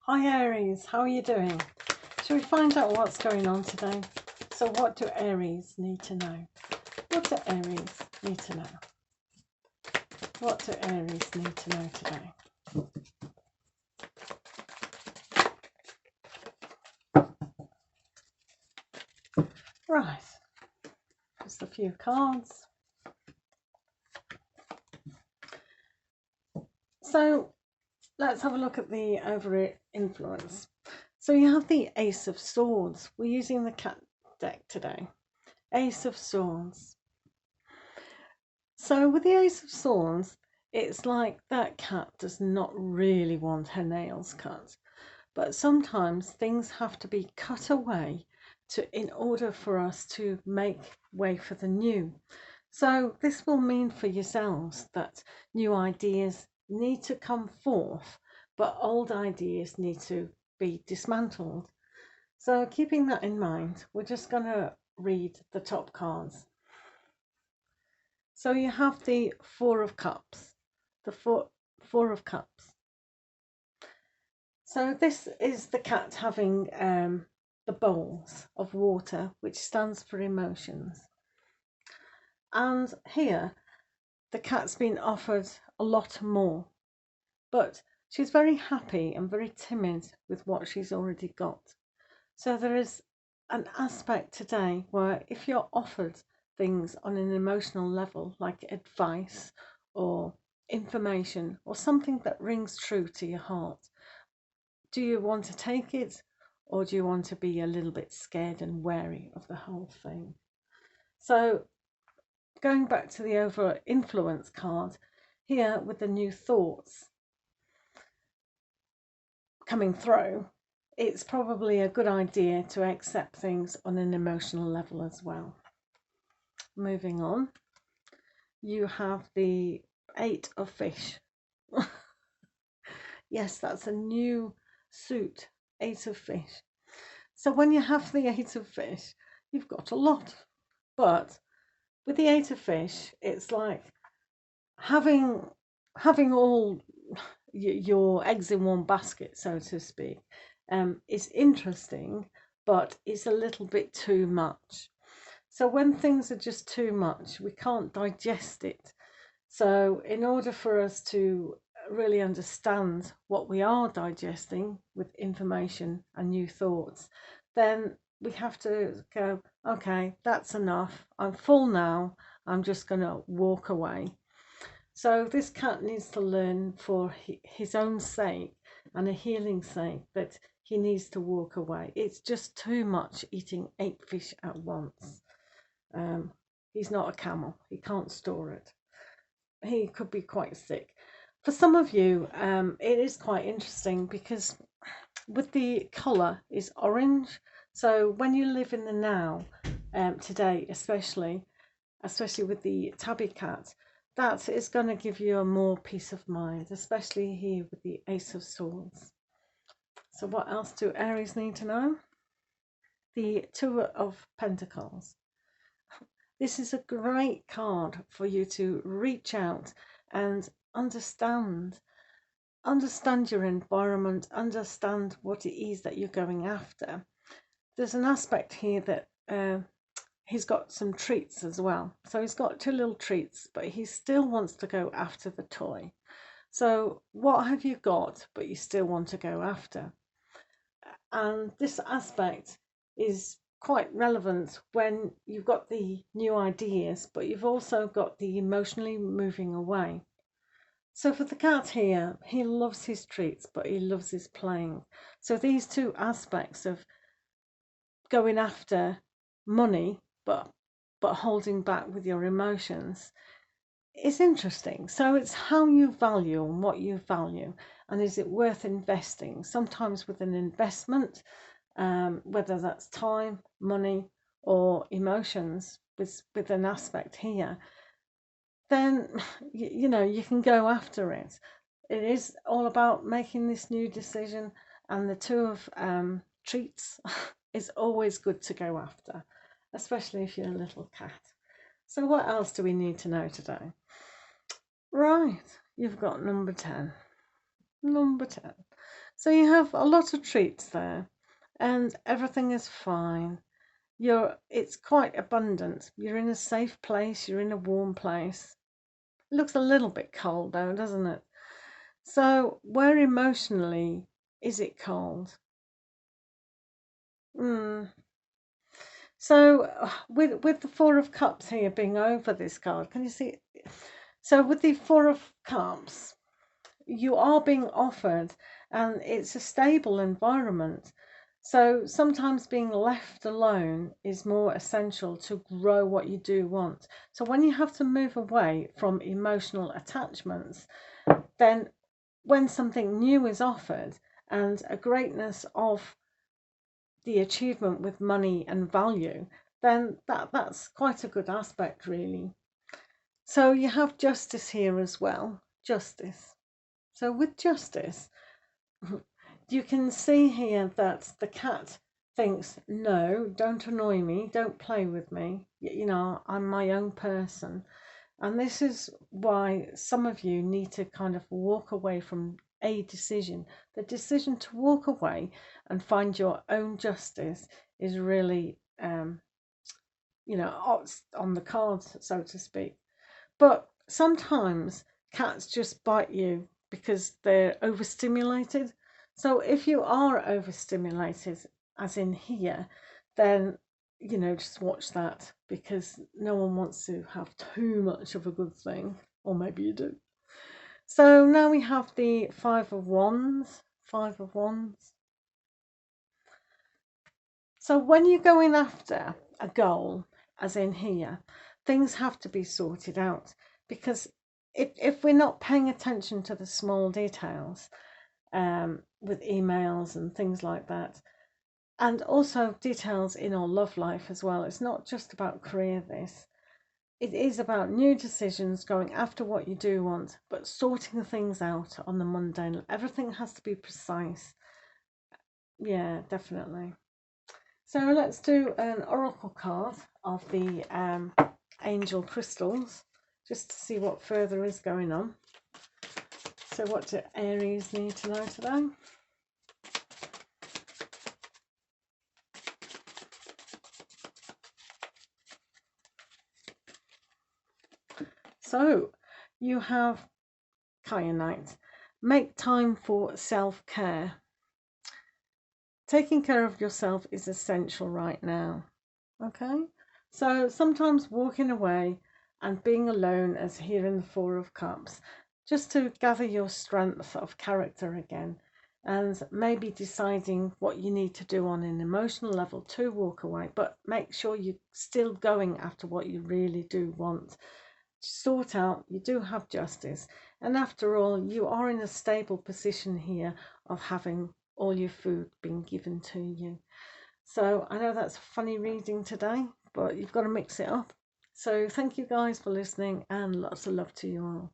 Hi Aries, how are you doing? Shall we find out what's going on today? So what do Aries need to know? What do Aries need to know? What do Aries need to know today? Right, just a few cards. So let's have a look at the overall influence. So you have the Ace of Swords. We're using the cat deck today. Ace of Swords. So with the Ace of Swords, it's like that cat does not really want her nails cut. But sometimes things have to be cut away in order for us to make way for the new. So this will mean for yourselves that new ideas need to come forth, but old ideas need to be dismantled. So keeping that in mind, we're just going to read the top cards. So you have the Four of Cups, the Four of Cups. So this is the cat having the bowls of water, which stands for emotions. And here, the cat's been offered a lot more, but she's very happy and very timid with what she's already got. So there is an aspect today where if you're offered things on an emotional level, like advice or information or something that rings true to your heart, do you want to take it, or do you want to be a little bit scared and wary of the whole thing? So going back to the overall influence card, here with the new thoughts coming through, it's probably a good idea to accept things on an emotional level as well. Moving on, you have the Eight of Fish. Yes, that's a new suit, Eight of Fish. So when you have the Eight of Fish, you've got a lot. But with the Eight of Fish, it's like having all your eggs in one basket, so to speak. Is interesting, but it's a little bit too much. So when things are just too much, we can't digest it. So in order for us to really understand what we are digesting with information and new thoughts, then we have to go, okay, that's enough. I'm full now. I'm just going to walk away. So this cat needs to learn for his own sake and a healing sake that he needs to walk away. It's just too much eating 8 fish at once. He's not a camel. He can't store it. He could be quite sick. For some of you, it is quite interesting because with the colour is orange. So when you live in the now, today especially with the tabby cat, that is going to give you a more peace of mind, especially here with the Ace of Swords. So what else do Aries need to know? The Two of Pentacles. This is a great card for you to reach out and understand your environment, understand what it is that you're going after. There's an aspect here that he's got some treats as well. So he's got 2 little treats, but he still wants to go after the toy. So what have you got, but you still want to go after? And this aspect is quite relevant when you've got the new ideas, but you've also got the emotionally moving away. So for the cat here, he loves his treats, but he loves his playing. So these two aspects of going after money, but holding back with your emotions, is interesting. So it's how you value and what you value, and is it worth investing? Sometimes with an investment, whether that's time, money, or emotions, with an aspect here, then you know you can go after it. It is all about making this new decision, and the Two of treats is always good to go after, especially if you're a little cat. So what else do we need to know today? Right, you've got number 10. Number 10. So you have a lot of treats there, and everything is fine. It's quite abundant. You're in a safe place, you're in a warm place. It looks a little bit cold though, doesn't it? So where emotionally is it cold? Hmm. So with the Four of Cups here being over this card, can you see? So with the Four of Cups, you are being offered, and it's a stable environment. So sometimes being left alone is more essential to grow what you do want. So when you have to move away from emotional attachments, then when something new is offered and a greatness of the achievement with money and value, then that's quite a good aspect, really. So you have justice here as well. Justice. So with justice, you can see here that the cat thinks, no, don't annoy me, don't play with me. You know, I'm my own person. And this is why some of you need to kind of walk away from a decision. The decision to walk away and find your own justice is really, you know, on the cards, so to speak. But sometimes cats just bite you because they're overstimulated. So if you are overstimulated, as in here, then, you know, just watch that, because no one wants to have too much of a good thing. Or maybe you do. So now we have the Five of Wands. Five of Wands. So when you're going after a goal, as in here, things have to be sorted out, because if we're not paying attention to the small details, with emails and things like that, and also details in our love life as well, it's not just about career, this. It is about new decisions, going after what you do want, but sorting things out on the mundane. Everything has to be precise. Yeah, definitely. So let's do an oracle card of the angel crystals, just to see what further is going on. So what do Aries need to know today? So you have Kyanite. Make time for self-care. Taking care of yourself is essential right now. Okay? So sometimes walking away and being alone, as here in the Four of Cups, just to gather your strength of character again, and maybe deciding what you need to do on an emotional level to walk away, but make sure you're still going after what you really do want. Sort out, you do have justice, and after all, you are in a stable position here of having all your food being given to you. So I know that's funny reading today, but you've got to mix it up. So thank you guys for listening, and lots of love to you all.